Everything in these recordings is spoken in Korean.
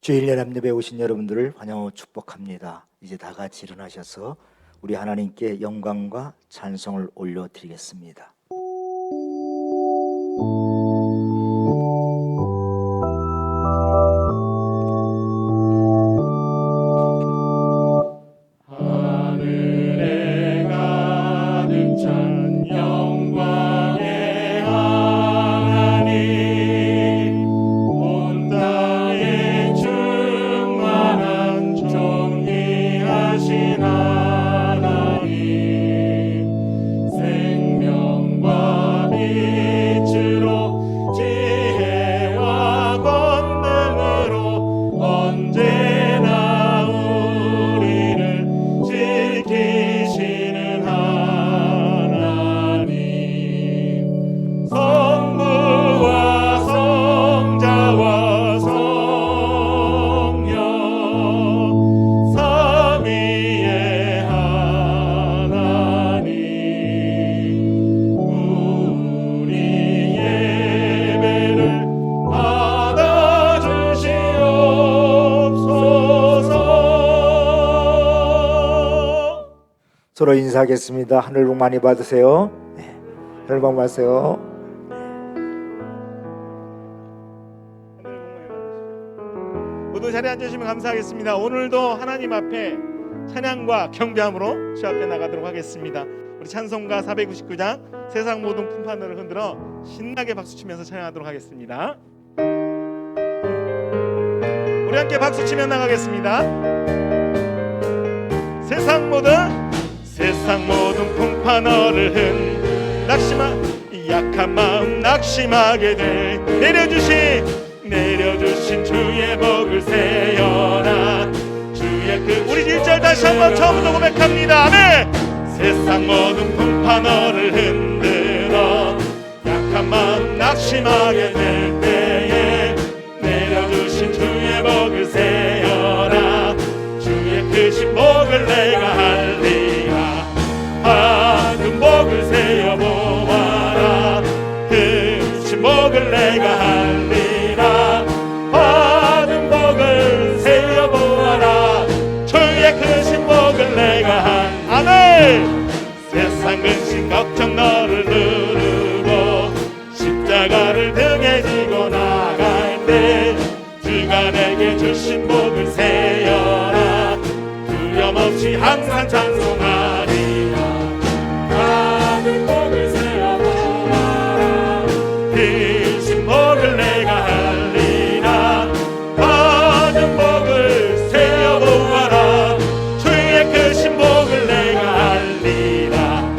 주일 연합 예배에 오신 여러분들을 환영하고 축복합니다. 이제 다 같이 일어나셔서 우리 하나님께 영광과 찬송을 올려드리겠습니다. 하늘에 가득 찬 영광의 하나님, 온 땅에 충만한 존귀하신 하나님, 생명과 빛으로 지혜와 권능으로 언제나 우리를 지키시는 하나님, 성부와 성자와 성령 삼위의 하나님, 우리 예배를 받아주시옵소서. 서로 인사하겠습니다. 하늘 복 많이 받으세요. 하늘 복 받으세요. 모두 자리에 앉으시면 감사하겠습니다. 오늘도 하나님 앞에 찬양과 경배함으로 주 앞에 나가도록 하겠습니다. 우리 찬송가 499장 세상 모든 품판을 흔들어 신나게 박수치면서 찬양하도록 하겠습니다. 우리 함께 박수치며 나가겠습니다. 세상 모든 품판을 약한 마음 낙심하게 돼 내려주신 주의 복을 세어라. 주의 우리 1절 다시 한번 처음부터 고백합니다. 아멘. 세상 모든 품판을 흔들어 약한 마음 낙심하게 될 때에 내려주신 주의 복을 세어라. 주의 크신 복을 내가 할리라. 받은 복을 세어 보아라. 크신 복을 내가 할리라. 받은 복을 세어 보아라. 주의 크신 복을 내가 할. 아멘. 세상 근심 걱정 너를 누르고 십자가를 등에 지고 나갈 때 주가 내게 주신 복을 세어라. 두려움 없이 항상 찬송하리라. 받은 복을 세어 보아라. 크신 복을 내가 할리라. 받은 복을 세어 보아라. 주의 크신 복을 내가 할리라.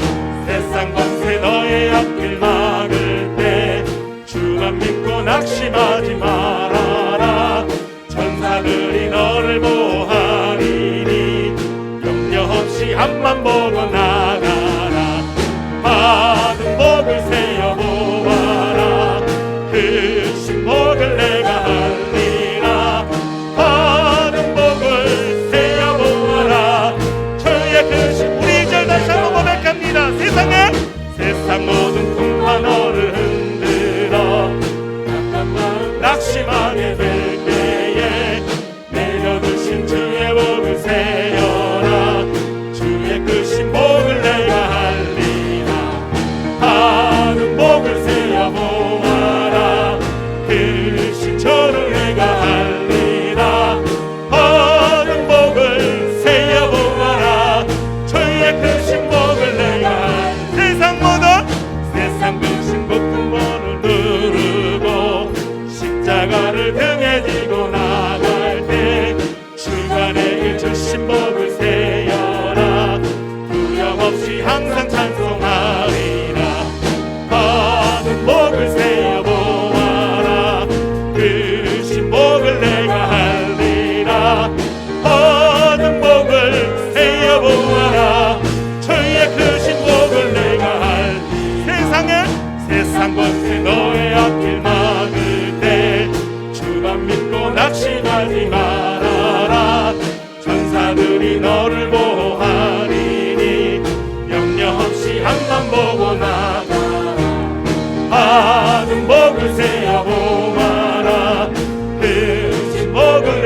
세상 권세 너의 앞길 막을 때 주만 믿고 낙심하지 말아라. 천사들이 너를 보호하리니 염려 없이 앞만 보고 나가라. 받은 복을 세어 보아라. 크신 복을 내가 할리라. 받은 복을 세어 보아라. 주의 크신 우리 2절 다시 한번 고백합니다. 세상 모든 품판 너를 흔들어 약한 마음 낙심하게 될 때에 내려주신 주의 복을 세어라. 주의 크신 복을 내가 할리라. 받은 복을 세어 보아라. 크신 저를 내가 할리라. 받은 복을 세어 보아라. 주의 크신 복을 내가 할. 세상 근심 걱정 번을 누르고 십자가를 등에 지고 나갈 때 주가 내게 주신 복을 세어라. 두려움 없이 항상 찬송하리라. 받은 복을 세어 보아라. 크신 복을 내가 할리라. 받은 복을 세어 보아라. 주의 크신 복을 내가 할. 세상 권세 너의 앞길 막을 때 주만 믿고 낙심하지 말아라. 천사들이 너를 보호하리니 염려 없이 앞만 보고 나가라. 받은 복을 세어 보아라. 크신 복을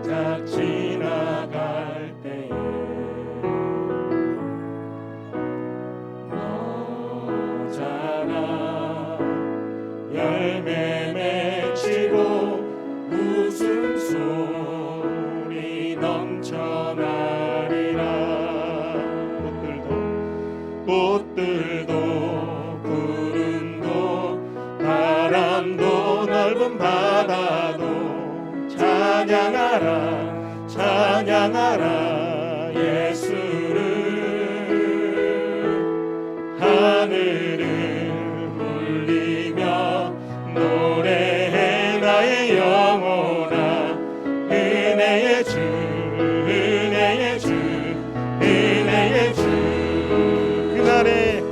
살짝 지나갈 때에 너잖아 열매 맺히고 웃음소리 넘쳐나리라. 꽃들도 구름도 바람도 넓은 바다도 찬양하라 찬양하라 예수를. 하늘을 울리며 노래해 나의 영혼아. 은혜의 주 은혜의 주 은혜의 주. 그날에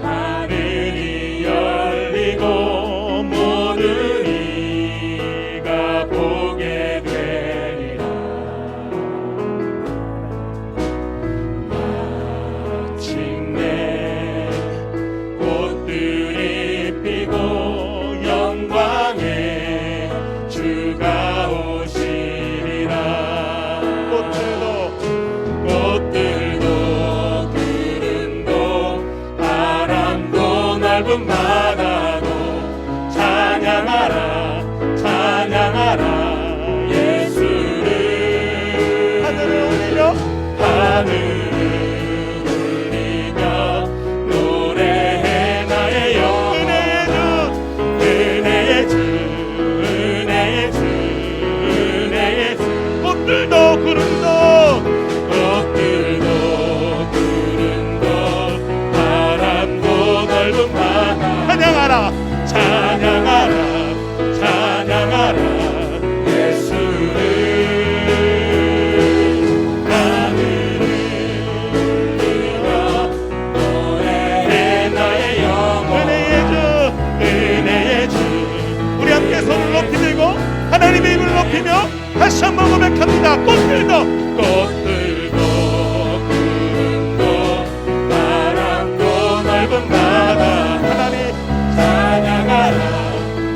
하늘이 열리고 모든 이가 보게 되리라. 마침내 꽃들이 피고 영광의 주가 오시리라. 꽃들도 구름도 바람도 넓은 바다도 찬양하라 찬양하라 예수를. 하늘을 울리며 노래해 나의 영혼. 은혜의 주 은혜의 주 은혜의 주. 꽃들도 구름도 찬양하라 찬양하라 찬양하라 예수를. 하늘을 울리며 노래해 나의 영혼. 은혜의 주 은혜의 주. 우리 함께 손을 높이 들고 하나님의 입을 높이며 다시 한번 고백합니다. 꽃들도 구름도 바람도 넓은 바다 하나님 찬양하라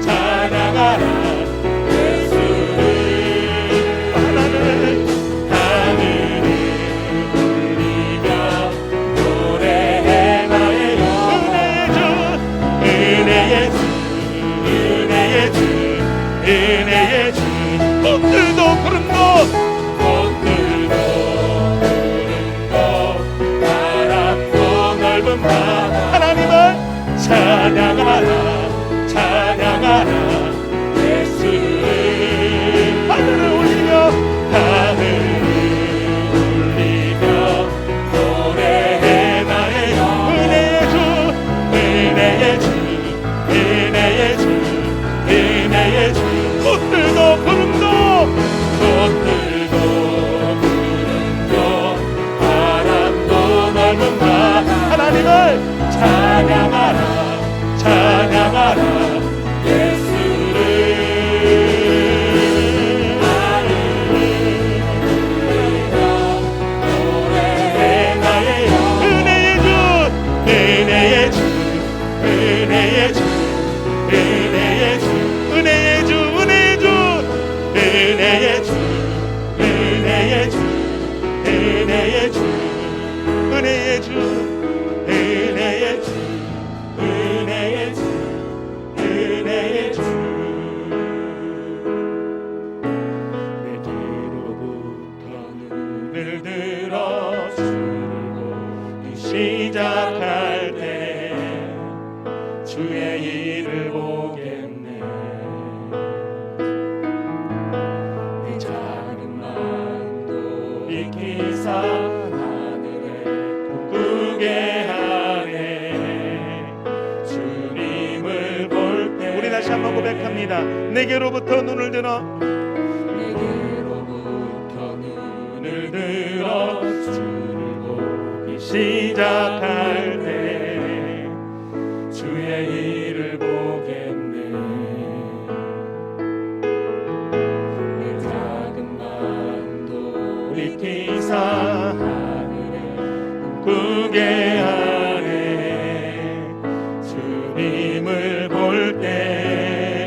찬양하라 예수를. 하늘을 울리며 노래해 나의 영혼. 은혜의 주 은혜의 주 은혜의 주. 꽃들도 구름도 바람도 넓은 바다 하나님을 찬양하라 찬양하라 예수를. 하늘을 울리며 노래해 나의 영혼. 은혜의 주 은혜의 주 은혜의 주 은혜의 주. 꽃들도 구름도 바람도 넓은 바다 하나님을 찬양하라 찬양하라 예수를. 하늘을 울리며 노래해 나의 영혼. 은혜의 주 은혜의 주 은혜의 주 은혜의 주 은혜의 주 은혜의 주 은혜의 주 은혜의 주 은혜의 주 은혜의 주 은혜의 주 은혜의 주 은혜의 주. 내게로부터 눈을 들어 주고 시작할 때 주의 일을 보겠네. 내 작은 마음도 익히사 하늘에 돋구게 하네. 주님을 볼 때 우리 다시 한번 고백합니다. 내게로부터 눈을 들어 주를 보기 시작할 때 주의 일을 보겠네. 내 작은 마음도 익히사 하늘에 꿈꾸게 하네. 주님을 볼 때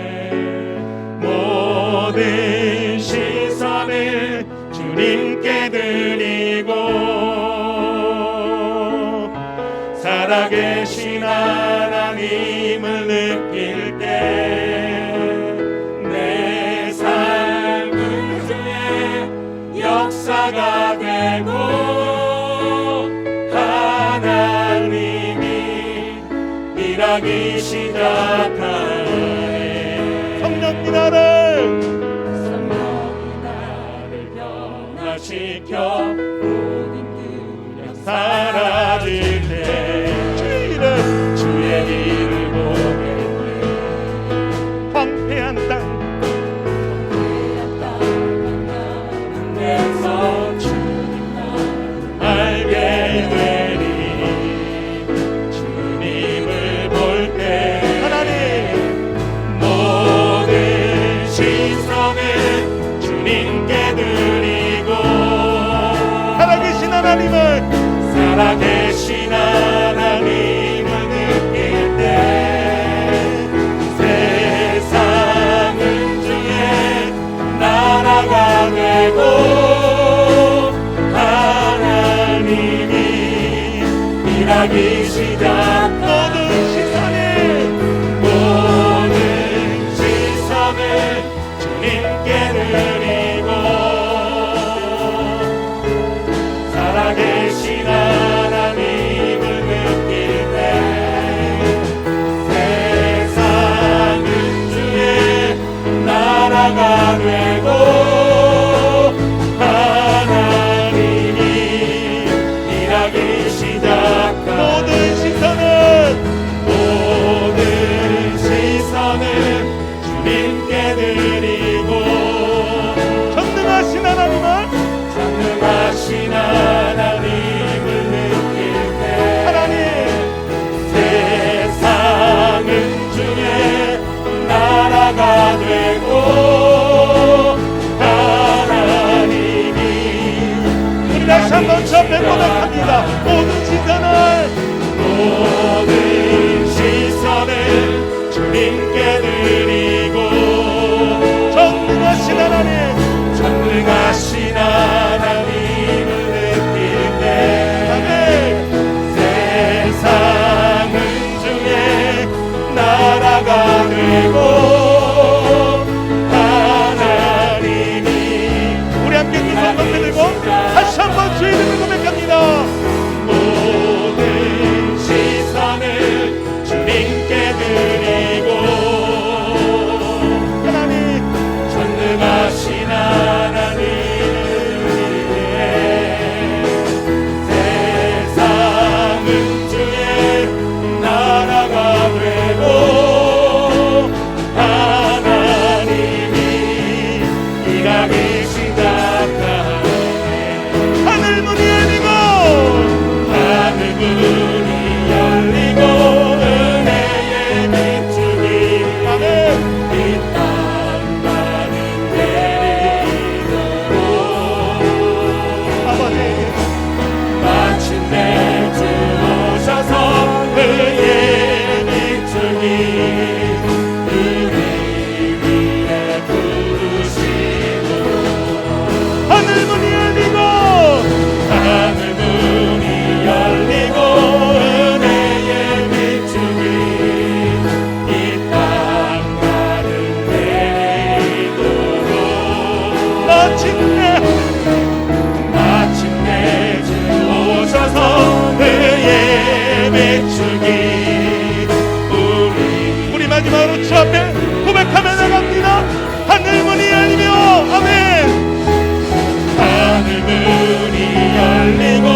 일하기 시작하네. 성령이 나를 변화시켜 모든 두려움 사라질 때 주의 일을 보겠네. 황폐한 땅 내서 주님만 알게 되리. 주님을 볼 때 하나님 모든 시선을 주님께 드리고 살아계신 하나님을 살아계신 하나님을 느낄 때 세상은 주의 나라가 되고 하나님이 일하기 시작한 모든 시선을 주님께 드리고 살아계신 하나님을 느낄 때 세상은 주의 나라가 되고 하나님이 일하기 시작한 모든 시선을 주님께 드리고 전능하신 하나님을 전능하신 하나님을 느낄 때 하나님 세상은 주의 나라가 되고 하나님이 우리 다시 한번 저 앞에 고백합니다. 모든 시선을 주님께 드리고 전능하신 하나님 전능하신 하나님을 느낄 때 아멘. 세상은 주의 나라가 되고 하나님이 우리 함께 두 손 높이 들고 다시 한번 주의 이름을 고백합니다. 모든 시선을 주님께 드리고 하나님 전능하신 하나님을 위해 세상은 주의 나라가 되고 하나님이 일하기 시작하네. 하늘 문이 열리고 하늘 문이 열리고 은혜의 비추기 아멘. 이 땅만은 내리도록 아버지 마침내 주 오셔서 그의 비추기 우리 위에 부르시고 하늘 문이 열리고 하늘 문이 열리고 은혜의 비추기 이 땅만은 내리도록 마침내 주 오셔서 그의 비추기 우리 마지막으로 주 앞에 고백하며 나갑니다. 하늘 문이 열리며 아멘. 하늘 문이 열리고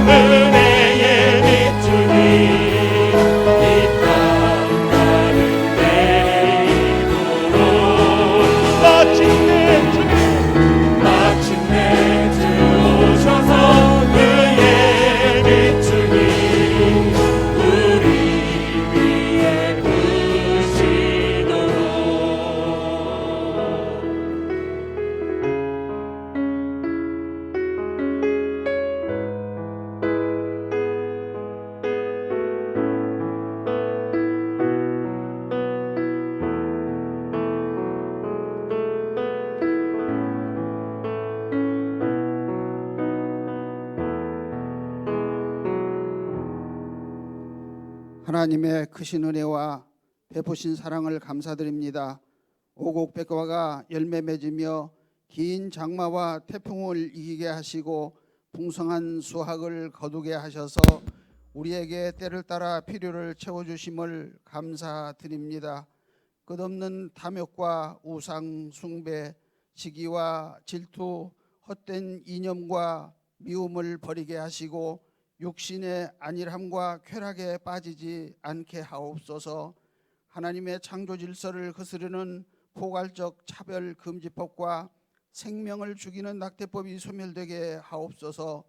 은혜의 비추기 이 땅만은 내리도록 마침내 주 오셔서 그의 비추기 우리 위에 부시도록 하나님의 크신 은혜와 베푸신 사랑을 감사드립니다. 오곡백과가 열매 맺으며 긴 장마와 태풍을 이기게 하시고 풍성한 수확을 거두게 하셔서 우리에게 때를 따라 필요를 채워주심을 감사드립니다. 끝없는 탐욕과 우상 숭배, 시기와 질투, 헛된 이념과 미움을 버리게 하시고 육신의 안일함과 쾌락에 빠지지 않게 하옵소서. 하나님의 창조 질서를 거스르는 포괄적 차별 금지법과 생명을 죽이는 낙태법이 소멸되게 하옵소서.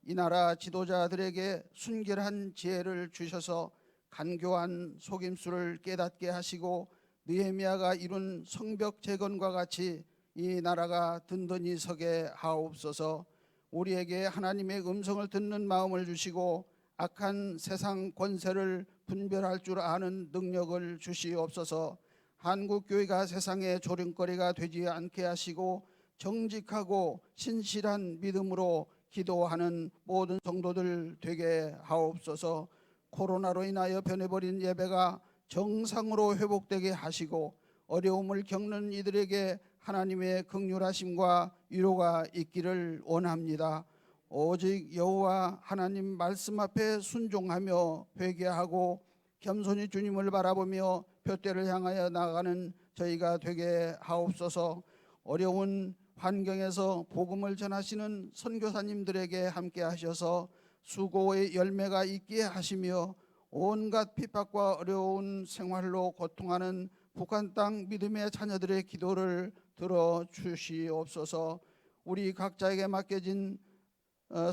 이 나라 지도자들에게 순결한 지혜를 주셔서 간교한 속임수를 깨닫게 하시고 느헤미야가 이룬 성벽 재건과 같이 이 나라가 든든히 서게 하옵소서. 우리에게 하나님의 음성을 듣는 마음을 주시고 악한 세상 권세를 분별할 줄 아는 능력을 주시옵소서. 한국교회가 세상의 조롱거리가 되지 않게 하시고 정직하고 신실한 믿음으로 기도하는 모든 성도들 되게 하옵소서. 코로나로 인하여 변해버린 예배가 정상으로 회복되게 하시고 어려움을 겪는 이들에게 하나님의 긍휼하심과 위로가 있기를 원합니다. 오직 여호와 하나님 말씀 앞에 순종하며 회개하고 겸손히 주님을 바라보며 둯대를 향하여 나아가는 저희가 되게 하옵소서. 어려운 환경에서 복음을 전하시는 선교사님들에게 함께 하셔서 수고의 열매가 있게 하시며 온갖 핍박과 어려운 생활로 고통하는 북한 땅 믿음의 자녀들의 기도를 들어 주시옵소서. 우리 각자에게 맡겨진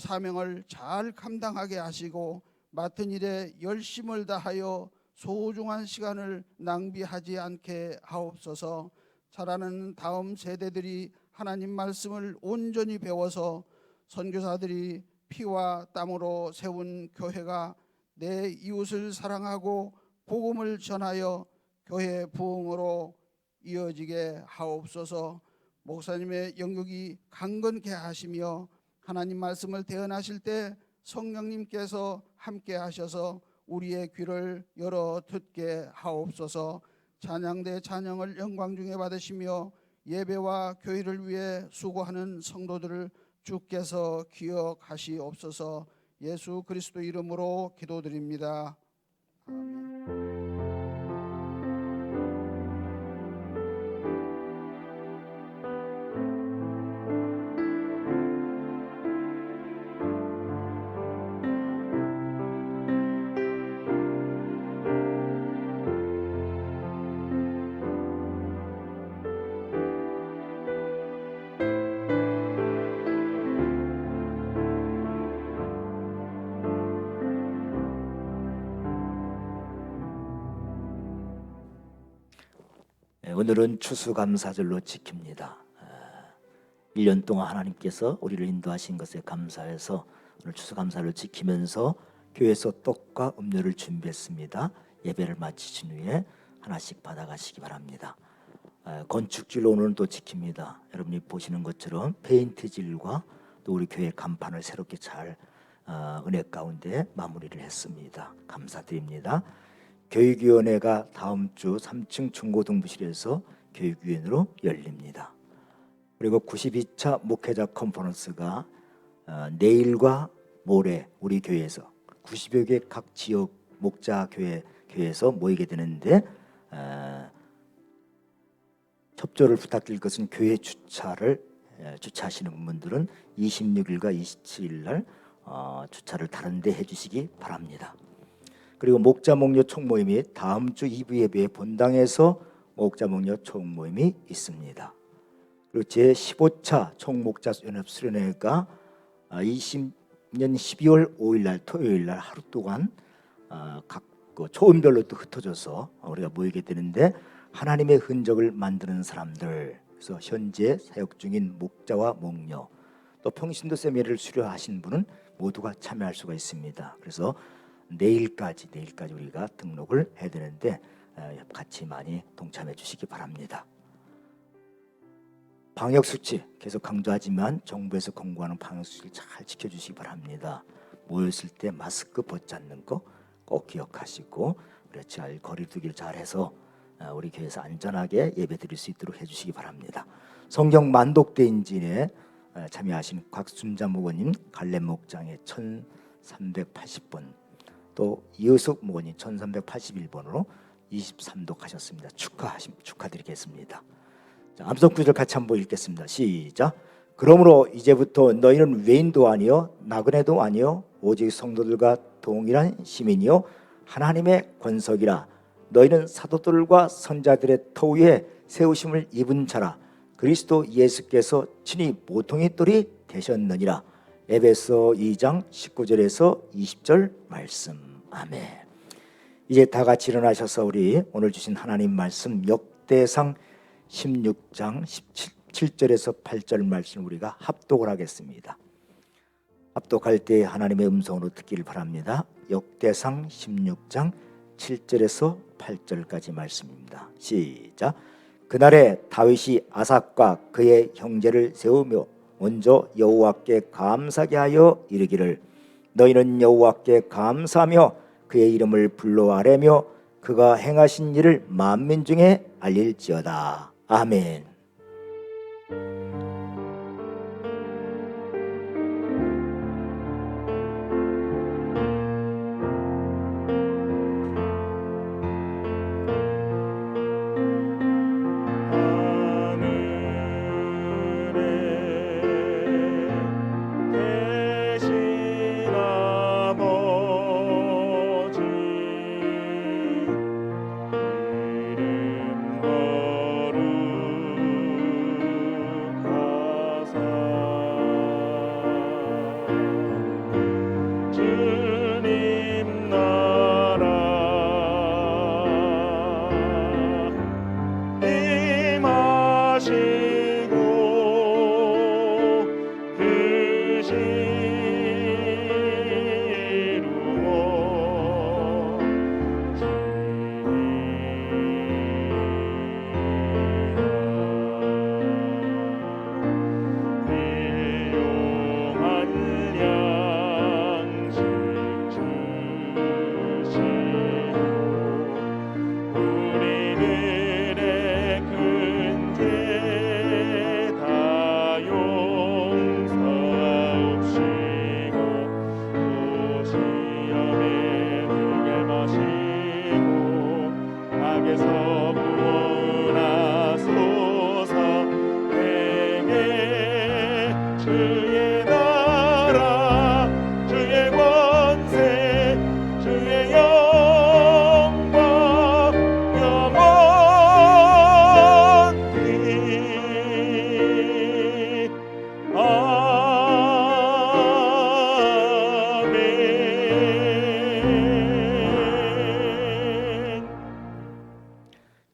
사명을 잘 감당하게 하시고 맡은 일에 열심을 다하여 소중한 시간을 낭비하지 않게 하옵소서. 자라는 다음 세대들이 하나님 말씀을 온전히 배워서 선교사들이 피와 땀으로 세운 교회가 내 이웃을 사랑하고 복음을 전하여 교회 부흥으로 이어지게 하옵소서. 목사님의 영역이 강건케 하시며 하나님 말씀을 대언하실 때 성령님께서 함께 하셔서 우리의 귀를 열어 듣게 하옵소서. 찬양대 찬양을 영광 중에 받으시며 예배와 교회를 위해 수고하는 성도들을 주께서 기억하시옵소서. 예수 그리스도 이름으로 기도드립니다. 아멘. 오늘은 추수감사절로 지킵니다. 1년 동안 하나님께서 우리를 인도하신 것에 감사해서 오늘 추수감사를 지키면서 교회에서 떡과 음료를 준비했습니다. 예배를 마치신 후에 하나씩 받아가시기 바랍니다. 건축질로 오늘은 또 지킵니다. 여러분이 보시는 것처럼 페인트질과 또 우리 교회 간판을 새롭게 잘 은혜 가운데 마무리를 했습니다. 감사드립니다. 교육위원회가 다음 주 3층 중고등부실에서 교육위원회로 열립니다. 그리고 92차 목회자 컨퍼런스가 내일과 모레 우리 교회에서 90여 개 각 지역 목자 교회에서 모이게 되는데 협조를 부탁드릴 것은 교회 주차하시는 분들은 26일과 27일 날 주차를 다른 데 해주시기 바랍니다. 그리고 목자 목녀 총모임이 다음 주 2부 예배의 본당에서 목자 목녀 총모임이 있습니다. 그리고 제15차 총목자연합 수련회가 20년 12월 5일 날 토요일 날 하루 동안 각 초음별로 또 흩어져서 우리가 모이게 되는데 하나님의 흔적을 만드는 사람들, 그래서 현재 사역 중인 목자와 목녀, 또 평신도 세미나를 수료하신 분은 모두가 참여할 수가 있습니다. 그래서 내일까지 우리가 등록을 해야 되는데 같이 많이 동참해 주시기 바랍니다. 방역수칙 계속 강조하지만 정부에서 공고하는 방역수칙을 잘 지켜주시기 바랍니다. 모였을 때 마스크 벗지 않는 거 꼭 기억하시고 잘 거리두기를 잘해서 우리 교회에서 안전하게 예배드릴 수 있도록 해주시기 바랍니다. 성경 만독대 인진에 참여하신 곽순자 목원님 갈렙 목장의 1380번 또 이효숙 목원님 1381번으로 23도 가셨습니다. 축하드리겠습니다. 자, 암송 구절 같이 한번 읽겠습니다. 시작. 그러므로 이제부터 너희는 외인도 아니요 나그네도 아니요 오직 성도들과 동일한 시민이요 하나님의 권석이라. 너희는 사도들과 선자들의 터 위에 세우심을 입은 자라. 그리스도 예수께서 친히 모통의 똘이 되셨느니라. 에베소 2장 19절에서 20절 말씀. 아멘. 이제 다 같이 일어나셔서 우리 오늘 주신 하나님 말씀 역대상 16장 17절에서 8절 말씀 우리가 합독을 하겠습니다. 합독할 때 하나님의 음성으로 듣기를 바랍니다. 역대상 16장 7절에서 8절까지 말씀입니다. 시작. 그날에 다윗이 아삭과 그의 형제를 세우며 먼저 여호와께 감사하게 하여 이르기를 너희는 여호와께 감사하며 그의 이름을 불러 아뢰며 그가 행하신 일을 만민 중에 알릴지어다. 아멘.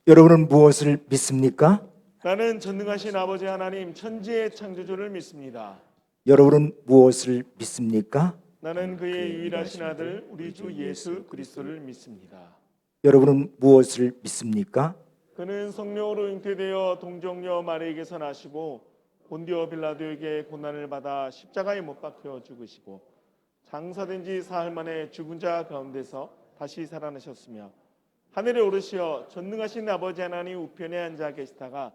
여러분은 무엇을 믿습니까? 나는 전능하신 아버지 하나님 천지의 창조주를 믿습니다. 여러분은 무엇을 믿습니까? 나는 그의 유일하신 아들 우리 주 예수 그리스도를 믿습니다. 여러분은 무엇을 믿습니까? 그는 성령으로 잉태되어 동정녀 마리에게서 나시고 본디오 빌라도에게 고난을 받아 십자가에 못 박혀 죽으시고 장사된 지 사흘 만에 죽은 자 가운데서 다시 살아나셨으며 하늘에 오르시어 전능하신 아버지 하나님 우편에 앉아 계시다가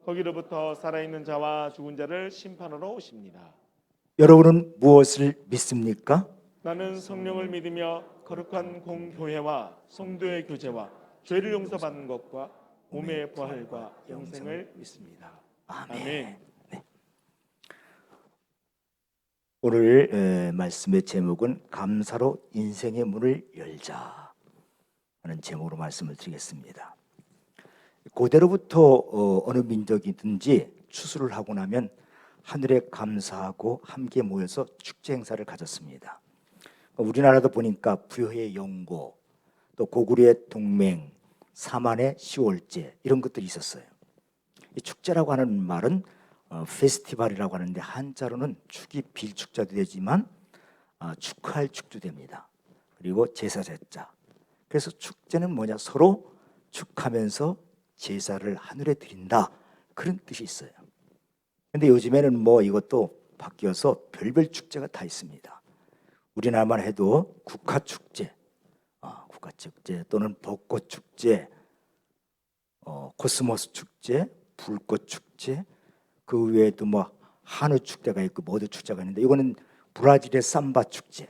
거기로부터 살아있는 자와 죽은 자를 심판하러 오십니다. 여러분은 무엇을 믿습니까? 나는 성령을 믿으며 거룩한 공교회와 성도의 교제와 죄를 용서받는 것과 몸의 부활과 영생을 믿습니다. 아멘. 네. 오늘 말씀의 제목은 감사로 인생의 문을 열자 하는 제목으로 말씀을 드리겠습니다. 고대로부터 어느 민족이든지 추수를 하고 나면 하늘에 감사하고 함께 모여서 축제 행사를 가졌습니다. 우리나라도 보니까 부여의 영고, 또 고구려의 동맹, 사만의 10월제 이런 것들이 있었어요. 이 축제라고 하는 말은 페스티벌이라고 하는데 한자로는 축이 빌축자도 되지만 축하할 축도 됩니다. 그리고 제사 제자. 그래서 축제는 뭐냐? 서로 축하면서 제사를 하늘에 드린다 그런 뜻이 있어요. 근데 요즘에는 뭐 이것도 바뀌어서 별별 축제가 다 있습니다. 우리나라만 해도 국화축제, 국화축제 또는 벚꽃축제, 코스모스 축제, 불꽃축제, 그 외에도 뭐 한우 축제가 있고 모두 축제가 있는데 이거는 브라질의 삼바 축제.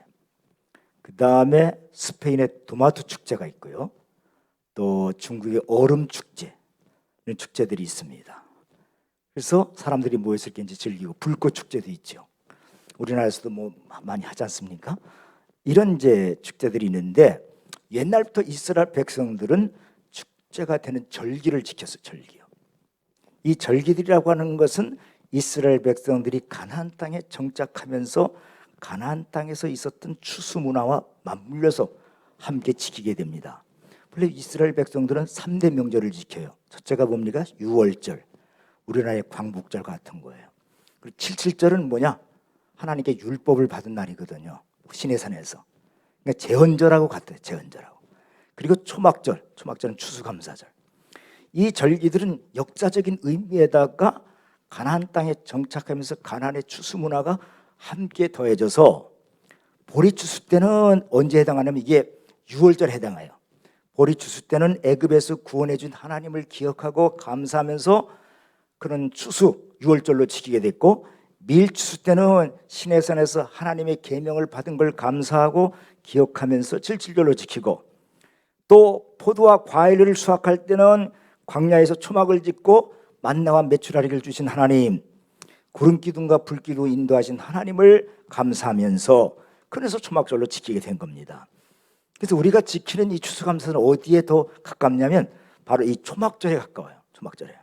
그 다음에 스페인의 토마토 축제가 있고요. 또 중국의 얼음 축제, 이런 축제들이 있습니다. 그래서 사람들이 모여서 이렇게 이제 즐기고 불꽃 축제도 있죠. 우리나라에서도 뭐 많이 하지 않습니까? 이런 이제 축제들이 있는데 옛날부터 이스라엘 백성들은 축제가 되는 절기를 지켰어요. 절기요. 이 절기들이라고 하는 것은 이스라엘 백성들이 가나안 땅에 정착하면서 가나안 땅에서 있었던 추수 문화와 맞물려서 함께 지키게 됩니다. 원래 이스라엘 백성들은 3대 명절을 지켜요. 첫째가 뭡니까? 유월절, 우리나라의 광복절 같은 거예요. 그리고 77절은 뭐냐? 하나님께 율법을 받은 날이거든요. 시내산에서. 그러니까 제헌절하고 같아요. 제헌절하고. 그리고 초막절은 추수감사절. 이 절기들은 역사적인 의미에다가 가나안 땅에 정착하면서 가나안의 추수 문화가 함께 더해져서 보리 추수 때는 언제 해당하냐면 이게 유월절에 해당해요. 보리 추수 때는 애굽에서 구원해 준 하나님을 기억하고 감사하면서 그런 추수 유월절로 지키게 됐고, 밀 추수 때는 시내산에서 하나님의 계명을 받은 걸 감사하고 기억하면서 77절로 지키고, 또 포도와 과일을 수확할 때는 광야에서 초막을 짓고 만나와 메추라기를 주신 하나님, 구름 기둥과 불 기둥 인도하신 하나님을 감사하면서 그래서 초막절로 지키게 된 겁니다. 그래서 우리가 지키는 이 추수감사는 어디에 더 가깝냐면 바로 이 초막절에 가까워요. 초막절에.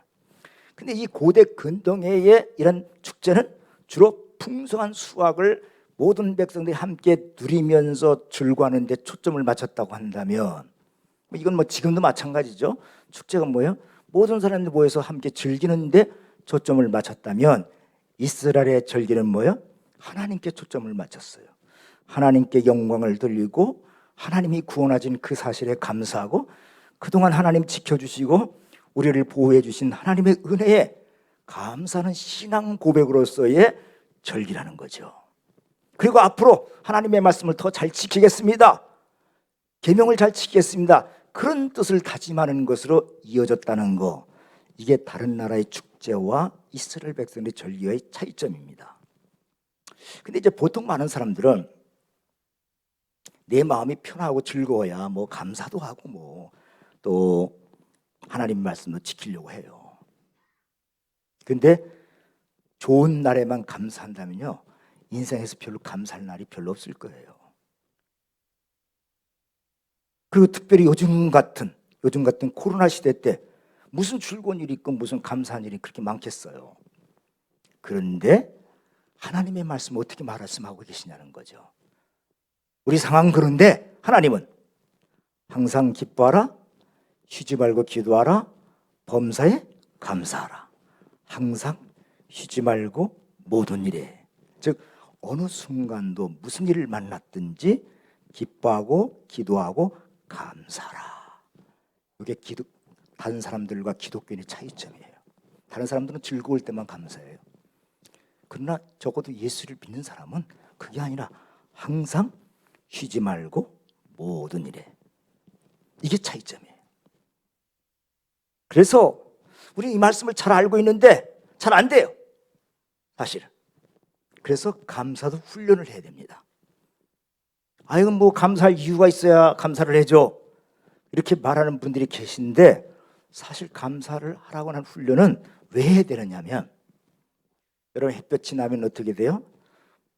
근데 이 고대 근동해의 이런 축제는 주로 풍성한 수확을 모든 백성들이 함께 누리면서 즐거워하는 데 초점을 맞췄다고 한다면, 이건 뭐 지금도 마찬가지죠. 축제가 뭐예요? 모든 사람들이 모여서 함께 즐기는데 초점을 맞췄다면, 이스라엘의 절기는 뭐예요? 하나님께 초점을 맞췄어요. 하나님께 영광을 돌리고 하나님이 구원하신 그 사실에 감사하고 그동안 하나님 지켜주시고 우리를 보호해 주신 하나님의 은혜에 감사하는 신앙 고백으로서의 절기라는 거죠. 그리고 앞으로 하나님의 말씀을 더 잘 지키겠습니다, 계명을 잘 지키겠습니다, 그런 뜻을 다짐하는 것으로 이어졌다는 거, 이게 다른 나라의 축제와 이스라엘 백성의 절기와의 차이점입니다. 근데 이제 보통 많은 사람들은 내 마음이 편하고 즐거워야 뭐 감사도 하고 뭐 또 하나님 말씀도 지키려고 해요. 근데 좋은 날에만 감사한다면요, 인생에서 별로 감사할 날이 별로 없을 거예요. 그리고 특별히 요즘 같은 코로나 시대 때 무슨 즐거운 일이 있고 무슨 감사한 일이 그렇게 많겠어요. 그런데 하나님의 말씀을 어떻게 말씀하고 계시냐는 거죠. 우리 상황 그런데 하나님은 항상 기뻐하라, 쉬지 말고 기도하라, 범사에 감사하라. 항상 쉬지 말고 모든 일에, 즉 어느 순간도 무슨 일을 만났든지 기뻐하고 기도하고 감사하라. 이게 다른 사람들과 기독교인의 차이점이에요. 다른 사람들은 즐거울 때만 감사해요. 그러나 적어도 예수를 믿는 사람은 그게 아니라 항상 쉬지 말고 모든 일에, 이게 차이점이에요. 그래서 우리 이 말씀을 잘 알고 있는데 잘 안 돼요, 사실은. 그래서 감사도 훈련을 해야 됩니다. 이건 뭐 감사할 이유가 있어야 감사를 해줘, 이렇게 말하는 분들이 계신데, 사실 감사를 하라고 하는 훈련은 왜 해야 되느냐면, 여러분 햇볕이 나면 어떻게 돼요?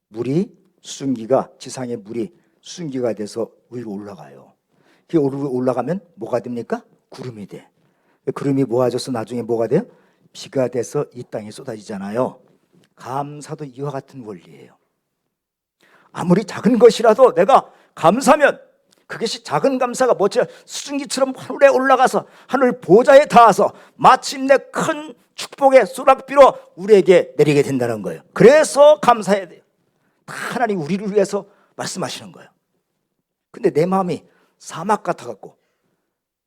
물이 수증기가, 지상의 물이 수증기가 돼서 위로 올라가요. 그게 올라가면 뭐가 됩니까? 구름이 돼. 구름이 모아져서 나중에 뭐가 돼요? 비가 돼서 이 땅에 쏟아지잖아요. 감사도 이와 같은 원리예요. 아무리 작은 것이라도 내가 감사하면 그것이 작은 감사가 뭐지? 수증기처럼 하늘에 올라가서 하늘 보좌에 닿아서 마침내 큰 축복의 소낙비로 우리에게 내리게 된다는 거예요. 그래서 감사해야 돼요. 다 하나님 우리를 위해서 말씀하시는 거예요. 근데 내 마음이 사막 같아갖고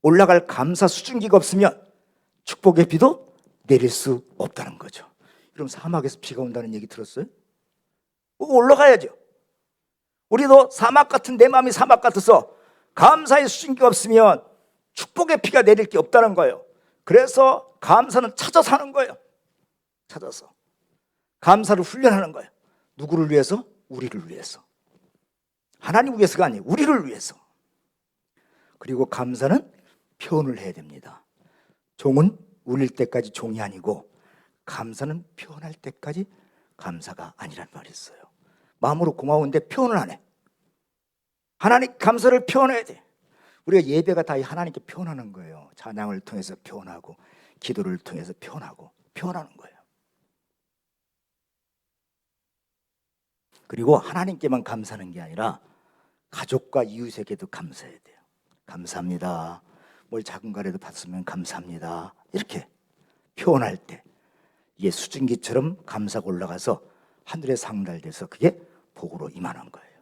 올라갈 감사 수증기가 없으면 축복의 비도 내릴 수 없다는 거죠. 그럼 사막에서 비가 온다는 얘기 들었어요? 올라가야죠. 우리도 사막 같은, 내 마음이 사막 같아서 감사의 수증기가 없으면 축복의 비가 내릴 게 없다는 거예요. 그래서 감사는 찾아서 하는 거예요. 찾아서 감사를 훈련하는 거예요. 누구를 위해서? 우리를 위해서. 하나님 위해서가 아니에요. 우리를 위해서. 그리고 감사는 표현을 해야 됩니다. 종은 울릴 때까지 종이 아니고 감사는 표현할 때까지 감사가 아니란 말이 있어요. 마음으로 고마운데 표현을 안 해. 하나님 감사를 표현해야 돼. 우리가 예배가 다 하나님께 표현하는 거예요. 찬양을 통해서 표현하고 기도를 통해서 표현하는 거예요. 그리고 하나님께만 감사하는 게 아니라 가족과 이웃에게도 감사해야 돼요. 감사합니다. 뭘 작은 거라도 받으면 감사합니다. 이렇게 표현할 때 이게 수증기처럼 감사가 올라가서 하늘에 상달돼서 그게 복으로 임하는 거예요.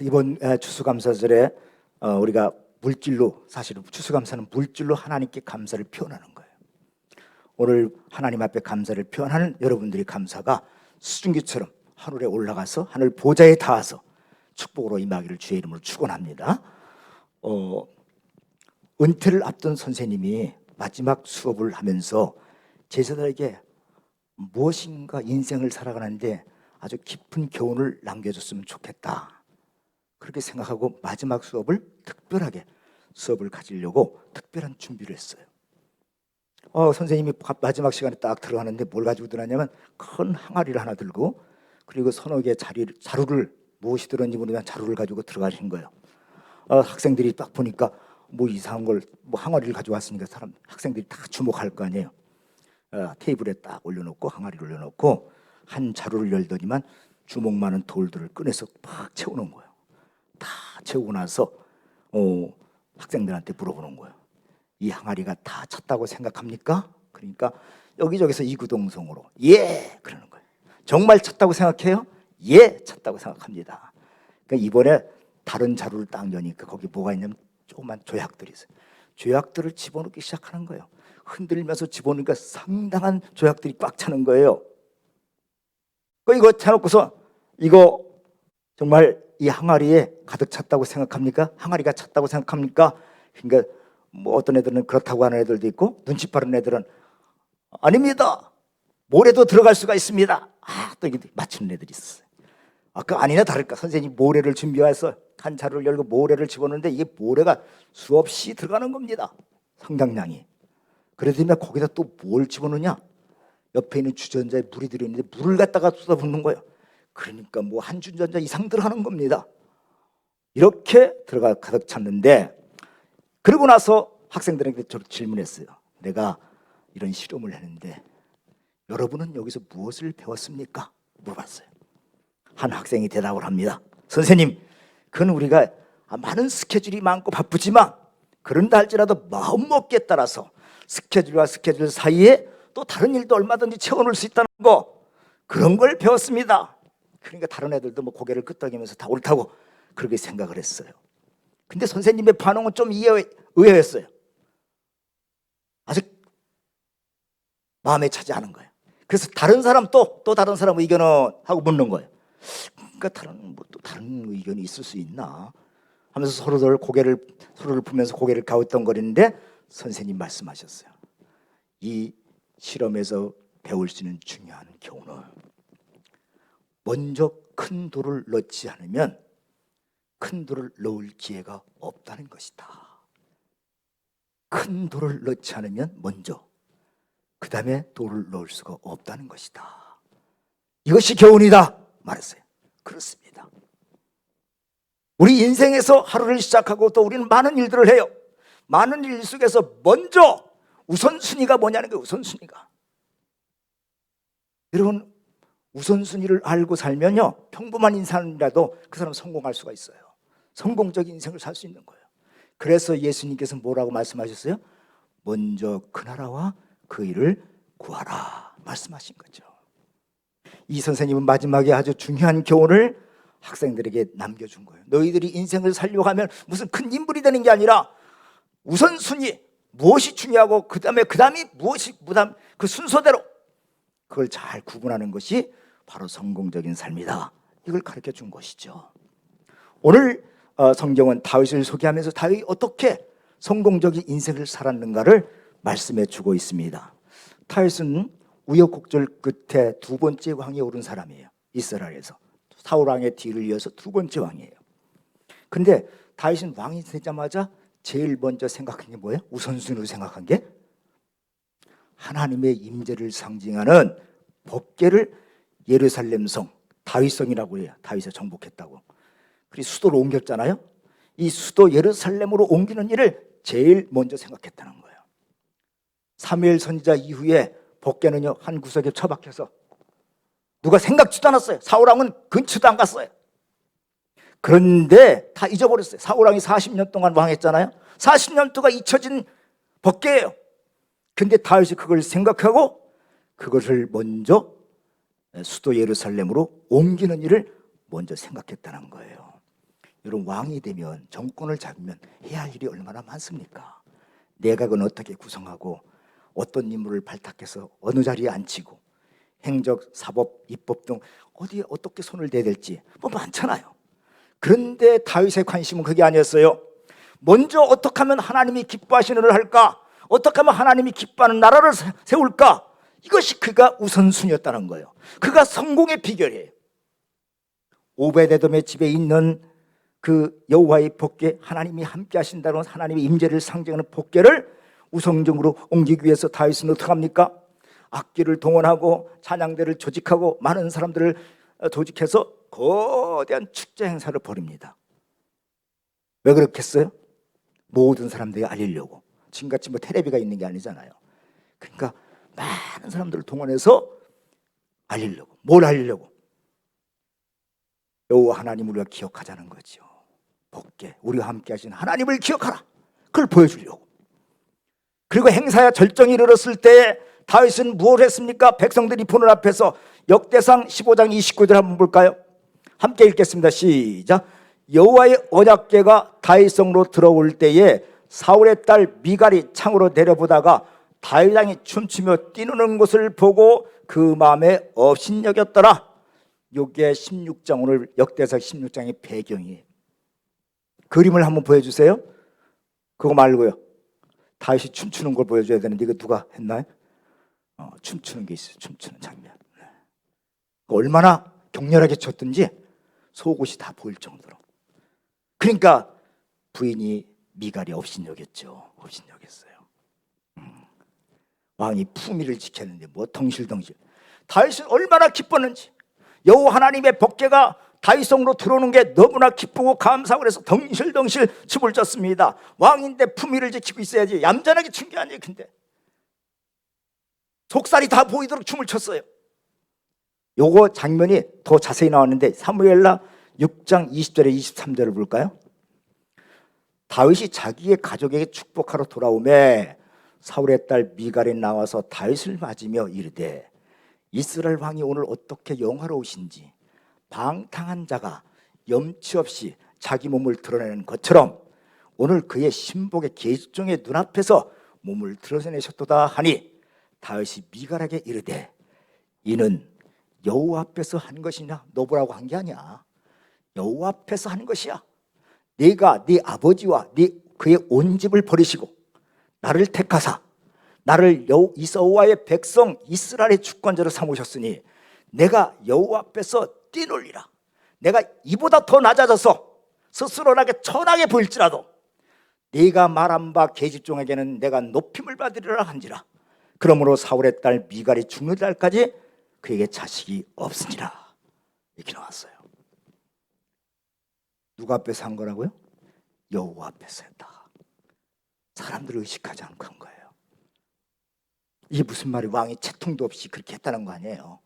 이번 추수감사절에 우리가 물질로, 사실은 추수감사는 물질로 하나님께 감사를 표현하는 거예요. 오늘 하나님 앞에 감사를 표현하는 여러분들의 감사가 수증기처럼 하늘에 올라가서 하늘 보좌에 닿아서 축복으로 임하기를 주의 이름으로 축원합니다. 은퇴를 앞둔 선생님이 마지막 수업을 하면서 제자들에게 무엇인가 인생을 살아가는데 아주 깊은 교훈을 남겨줬으면 좋겠다, 그렇게 생각하고 마지막 수업을 특별하게 수업을 가지려고 특별한 준비를 했어요. 선생님이 마지막 시간에 딱 들어가는데 뭘 가지고 들어가냐면 큰 항아리를 하나 들고, 그리고 서너 개의 자루를, 무엇이 들었는지 모르지만 자루를 가지고 들어가신 거예요. 학생들이 딱 보니까 뭐 이상한 걸, 뭐 항아리를 가져왔으니까 학생들이 다 주목할 거 아니에요. 테이블에 딱 올려놓고 항아리를 올려놓고 한 자루를 열더니만 주먹 많은 돌들을 꺼내서 팍 채우는 거예요. 다 채우고 나서 학생들한테 물어보는 거예요. 이 항아리가 다 찼다고 생각합니까? 그러니까 여기저기서 이구동성으로 예! 그러는 거예요. 정말 찼다고 생각해요? 예! 찼다고 생각합니다. 그러니까 이번에 다른 자루를 딱 여니까 거기 뭐가 있냐면 조그만 조약들이 있어요. 조약들을 집어넣기 시작하는 거예요. 흔들면서 집어넣으니까 상당한 조약들이 꽉 차는 거예요. 이거 차놓고서 이거 정말 이 항아리에 가득 찼다고 생각합니까? 항아리가 찼다고 생각합니까? 그러니까 뭐 어떤 애들은 그렇다고 하는 애들도 있고, 눈치 빠른 애들은 아닙니다, 모래도 들어갈 수가 있습니다. 또 이게 맞추는 애들이 있었어요. 아까 아니나 다를까 선생님이 모래를 준비해서 한 자루를 열고 모래를 집어넣는데 이게 모래가 수없이 들어가는 겁니다. 상당량이. 그러더니 거기다 또 뭘 집어넣냐? 옆에 있는 주전자에 물이 들어있는데 물을 갖다가 쏟아붓는 거예요. 그러니까 뭐 한 주전자 이상 들어가는 겁니다. 이렇게 들어가 가득 찼는데, 그러고 나서 학생들에게 저를 질문했어요. 내가 이런 실험을 했는데 여러분은 여기서 무엇을 배웠습니까? 물어봤어요. 한 학생이 대답을 합니다. 선생님, 그건 우리가 많은 스케줄이 많고 바쁘지만 그런다 할지라도 마음먹기에 따라서 스케줄과 스케줄 사이에 또 다른 일도 얼마든지 채워넣을 수 있다는 거, 그런 걸 배웠습니다. 그러니까 다른 애들도 뭐 고개를 끄덕이면서 다 옳다고 그렇게 생각을 했어요. 근데 선생님의 반응은 좀 의외였어요. 아직 마음에 차지 않은 거예요. 그래서 다른 사람 또 다른 사람 의견은 하고 묻는 거예요. 그러니까 또 다른 의견이 있을 수 있나 하면서 서로를 보면서 고개를 갸우뚱거리는데 선생님 말씀하셨어요. 이 실험에서 배울 수 있는 중요한 교훈은 먼저 큰 돌을 넣지 않으면 큰 돌을 넣을 기회가 없다는 것이다. 큰 돌을 넣지 않으면 먼저, 그 다음에 돌을 넣을 수가 없다는 것이다. 이것이 교훈이다 말했어요. 그렇습니다. 우리 인생에서 하루를 시작하고 또 우리는 많은 일들을 해요. 많은 일 속에서 먼저 우선순위가 뭐냐는 거예요. 우선순위가. 여러분, 우선순위를 알고 살면요, 평범한 인생이라도 그 사람 성공할 수가 있어요. 성공적인 인생을 살 수 있는 거예요. 그래서 예수님께서 뭐라고 말씀하셨어요? 먼저 그 나라와 그 일을 구하라 말씀하신 거죠. 이 선생님은 마지막에 아주 중요한 교훈을 학생들에게 남겨준 거예요. 너희들이 인생을 살려고 하면 무슨 큰 인물이 되는 게 아니라 우선순위, 무엇이 중요하고 그 다음이 무엇이 무담, 그 순서대로 그걸 잘 구분하는 것이 바로 성공적인 삶이다. 이걸 가르쳐 준 것이죠. 오늘 성경은 다윗을 소개하면서 다윗이 어떻게 성공적인 인생을 살았는가를 말씀해 주고 있습니다. 다윗은 우여곡절 끝에 두 번째 왕위에 오른 사람이에요. 이스라엘에서 사울 왕의 뒤를 이어서 두 번째 왕이에요. 근데 다윗은 왕이 되자마자 제일 먼저 생각한 게 뭐예요? 우선순위로 생각한 게 하나님의 임재를 상징하는 법궤를 예루살렘 성, 다윗성이라고 해요. 다윗을 정복했다고. 그리고 수도로 옮겼잖아요. 이 수도 예루살렘으로 옮기는 일을 제일 먼저 생각했다는 거예요. 사무엘 선지자 이후에 법궤는요 한 구석에 처박혀서 누가 생각지도 않았어요. 사울왕은 근처도 안 갔어요. 그런데 다 잊어버렸어요. 사울왕이 40년 동안 왕했잖아요. 40년 동안 잊혀진 법궤예요. 근데 다윗이 그걸 생각하고 그것을 먼저 수도 예루살렘으로 옮기는 일을 먼저 생각했다는 거예요. 여러분, 왕이 되면, 정권을 잡으면 해야 할 일이 얼마나 많습니까? 내각은 어떻게 구성하고 어떤 인물을 발탁해서 어느 자리에 앉히고 행적, 사법, 입법 등 어디에 어떻게 손을 대야 될지 뭐 많잖아요. 그런데 다윗의 관심은 그게 아니었어요. 먼저 어떻게 하면 하나님이 기뻐하시는 일을 할까? 어떻게 하면 하나님이 기뻐하는 나라를 세울까? 이것이 그가 우선순위였다는 거예요. 그가 성공의 비결이에요. 오베데돔의 집에 있는 그 여호와의 법궤, 하나님이 함께 하신다는 하나님의 임재를 상징하는 법궤를 우선적으로 옮기기 위해서 다윗은 어떻게 합니까? 악기를 동원하고 찬양대를 조직하고 많은 사람들을 조직해서 거대한 축제 행사를 벌입니다. 왜 그렇겠어요? 모든 사람들이 알리려고. 지금같이 뭐 텔레비가 있는 게 아니잖아요. 그러니까 많은 사람들을 동원해서 알리려고. 뭘 알리려고? 여호와 하나님을 우리가 기억하자는 거죠. 법궤, 우리와 함께 하신 하나님을 기억하라. 그걸 보여주려고. 그리고 행사야 절정이 이르렀을 때 다윗은 무엇을 했습니까? 백성들이 보는 앞에서 역대상 15장 29절 한번 볼까요? 함께 읽겠습니다. 시작. 여호와의 언약궤가 다윗성으로 들어올 때에 사울의 딸 미갈이 창으로 내려보다가 다윗 왕이 춤추며 뛰노는 것을 보고 그 마음에 업신여겼더라. 요게 16장, 오늘 역대상 16장의 배경이에요. 그림을 한번 보여주세요. 그거 말고요. 다윗이 춤추는 걸 보여줘야 되는데 이거 누가 했나요? 춤추는 게 있어요. 춤추는 장면. 얼마나 격렬하게 췄든지 속옷이 다 보일 정도로. 그러니까 부인이 미갈이 업신여겼죠. 업신여겼어요. 왕이 품위를 지켰는데 뭐 덩실덩실. 다윗은 얼마나 기뻤는지. 여호와 하나님의 법궤가 다윗성으로 들어오는 게 너무나 기쁘고 감사하고 그래서 덩실덩실 춤을 췄습니다. 왕인데 품위를 지키고 있어야지. 얌전하게 춘 게 아니에요. 근데 속살이 다 보이도록 춤을 췄어요. 요거 장면이 더 자세히 나왔는데 사무엘라 6장 20절에 23절을 볼까요? 다윗이 자기의 가족에게 축복하러 돌아오매 사울의 딸 미갈이 나와서 다윗을 맞으며 이르되 이스라엘 왕이 오늘 어떻게 영화로우신지 방탕한 자가 염치 없이 자기 몸을 드러내는 것처럼 오늘 그의 신복의 계집종의 눈앞에서 몸을 드러내셨도다 하니 다윗이 미갈에게 이르되 이는 여호와 앞에서 한 것이냐? 너 보라고 한 게 아니야. 여호와 앞에서 한 것이야. 네가 네 아버지와 그의 온 집을 버리시고 나를 택하사 나를 여호와의 백성 이스라엘의 주권자로 삼으셨으니 내가 여호와 앞에서 뛰놀리라. 내가 이보다 더 낮아져서 스스로 나게 천하게 보일지라도 네가 말한 바 계집종에게는 내가 높임을 받으리라 한지라. 그러므로 사울의 딸 미갈이 죽는 날까지 그에게 자식이 없으니라. 이렇게 나왔어요. 누가 앞에서 한 거라고요? 여호와 앞에서 했다. 사람들을 의식하지 않고 한 거예요. 이게 무슨 말이에요? 왕이 채통도 없이 그렇게 했다는 거 아니에요.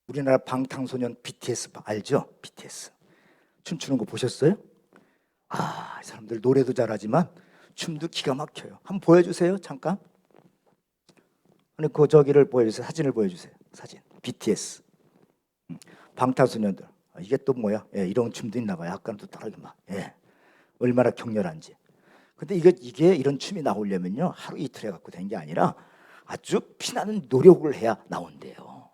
우리나라 방탄소년 BTS 알죠? BTS 춤추는 거 보셨어요? 이 사람들 노래도 잘하지만 춤도 기가 막혀요. 한번 보여주세요. 잠깐. 아니 그 저기를 보여주세요. 사진을 보여주세요. 사진. BTS 방탄소년들. 이게 또 뭐야? 예, 이런 춤도 있나 봐요. 약간 또 다르게 막. 예, 얼마나 격렬한지. 근데 이게 이런 춤이 나오려면요 하루 이틀 해갖고 된 게 아니라 아주 피나는 노력을 해야 나온대요.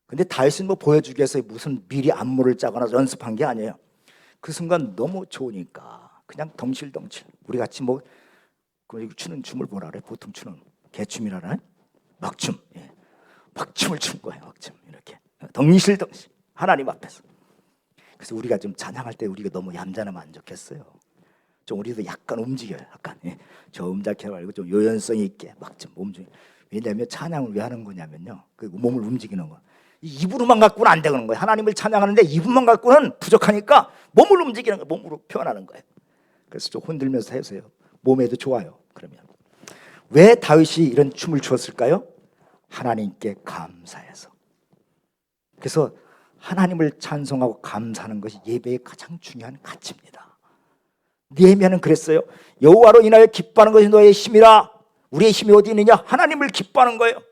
근데 다윗은 뭐 보여주기 위해서 무슨 미리 안무를 짜거나 연습한 게 아니에요. 그 순간 너무 좋으니까 그냥 덩실덩실. 우리 같이 뭐 추는 춤을 뭐라 그래? 보통 추는 개춤이라 그래? 막춤. 예. 막춤을 춘 거예요. 막춤 이렇게 덩실덩실. 하나님 앞에서. 그래서 우리가 좀 찬양할 때 우리가 너무 얌전하면 안 좋겠어요. 좀 우리도 약간 움직여요. 약간 저 음작해 말고 좀 요연성 있게 막 좀 몸중. 왜냐하면 찬양을 왜 하는 거냐면요, 그 몸을 움직이는 거. 이 입으로만 갖고는 안 되는 거예요. 하나님을 찬양하는데 입으로만 갖고는 부족하니까 몸을 움직이는 거예요. 몸으로 표현하는 거예요. 그래서 좀 흔들면서 해서요. 몸에도 좋아요. 그러면 왜 다윗이 이런 춤을 추었을까요? 하나님께 감사해서. 그래서 하나님을 찬송하고 감사하는 것이 예배의 가장 중요한 가치입니다. 느헤미야는 그랬어요. 여호와로 인하여 기뻐하는 것이 너의 힘이라. 우리의 힘이 어디 있느냐? 하나님을 기뻐하는 거예요.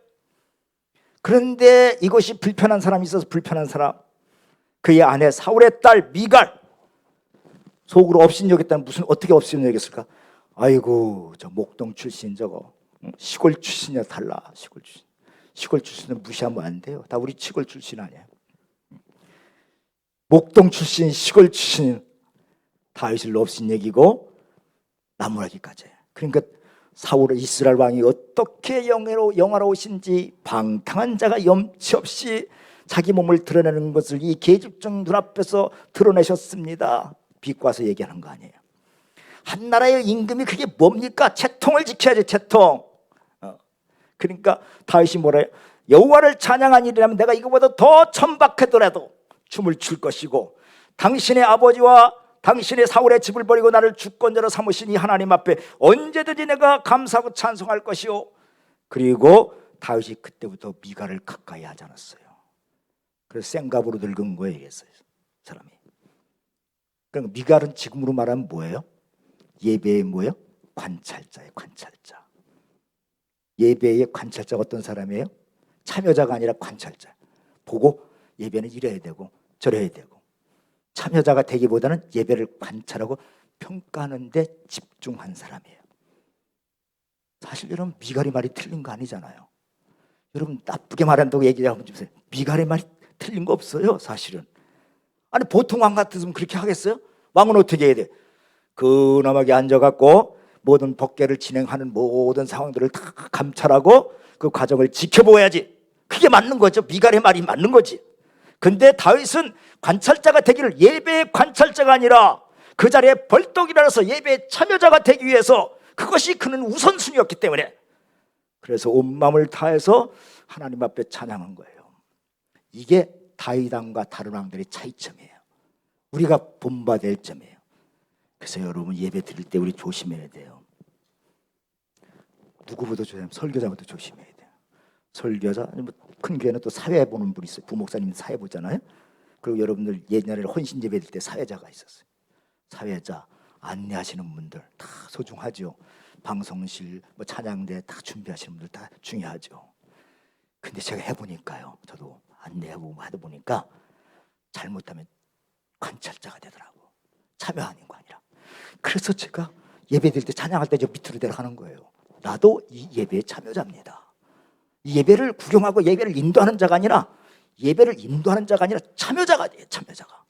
그런데 이것이 불편한 사람이 있어서 불편한 사람, 그의 아내 사울의 딸 미갈, 속으로 업신여겼다면 무슨 어떻게 업신여겼을까? 아이고 저 목동 출신 저거 시골 출신이야 달라. 시골 출신은 무시하면 안 돼요. 다 우리 시골 출신 아니에요. 목동 출신 시골 출신 다윗을 업신여기고 나무라기까지. 그러니까 사울의 이스라엘 왕이 어떻게 영화로우신지 방탕한 자가 염치 없이 자기 몸을 드러내는 것을 이 계집종 눈앞에서 드러내셨습니다. 비꼬아서 얘기하는 거 아니에요. 한 나라의 임금이 그게 뭡니까? 채통을 지켜야지. 채통. 그러니까 다윗이 뭐래요? 여호와를 찬양하니라면 내가 이거보다 더 천박하더라도 춤을 출 것이고, 당신의 아버지와 당신의 사울의 집을 버리고 나를 주권자로 삼으신 이 하나님 앞에 언제든지 내가 감사하고 찬송할 것이요. 그리고 다윗이 그때부터 미갈을 가까이 하지 않았어요. 그래서 생갑으로 늙은 거예요, 이랬어요, 사람이. 그러니까 미갈은 지금으로 말하면 뭐예요? 예배의 뭐예요? 관찰자예요, 관찰자. 예배의 관찰자가 어떤 사람이에요? 참여자가 아니라 관찰자. 보고 예배는 이래야 되고 저래야 되고. 참여자가 되기보다는 예배를 관찰하고 평가하는 데 집중한 사람이에요. 사실 여러분 미갈의 말이 틀린 거 아니잖아요. 여러분 나쁘게 말한다고 얘기하면 좀 보세요. 미갈의 말이 틀린 거 없어요, 사실은. 아니 보통 왕 같았으면 그렇게 하겠어요? 왕은 어떻게 해야 돼? 근엄하게 앉아갖고 모든 법계를 진행하는 모든 상황들을 다 감찰하고 그 과정을 지켜보아야지. 그게 맞는 거죠. 미갈의 말이 맞는 거지. 근데 다윗은 관찰자가 되기를, 예배의 관찰자가 아니라 그 자리에 벌떡 일어나서 예배의 참여자가 되기 위해서, 그것이 그는 우선순위였기 때문에, 그래서 온 마음을 다해서 하나님 앞에 찬양한 거예요. 이게 다윗 왕과 다른 왕들의 차이점이에요. 우리가 본받아야 할 점이에요. 그래서 여러분 예배 드릴 때 우리 조심해야 돼요. 누구보다 조심, 설교자부터 조심해야 돼요. 설교자, 큰 교회는 또 사회 보는 분이 있어요. 부목사님 사회 보잖아요. 그리고 여러분들 옛날에 헌신 예배 드릴 때 사회자가 있었어요. 사회자, 안내하시는 분들 다 소중하죠. 방송실, 뭐 찬양대 다 준비하시는 분들 다 중요하죠. 근데 제가 해보니까요, 저도 안내해보고 하다 보니까 잘못하면 관찰자가 되더라고. 참여하는 거 아니라. 그래서 제가 예배 드릴 때 찬양할 때 저 밑으로 내려가는 거예요. 나도 이 예배의 참여자입니다. 이 예배를 구경하고 예배를 인도하는 자가 아니라, 예배를 인도하는 자가 아니라 참여자가 돼요. 참여자가.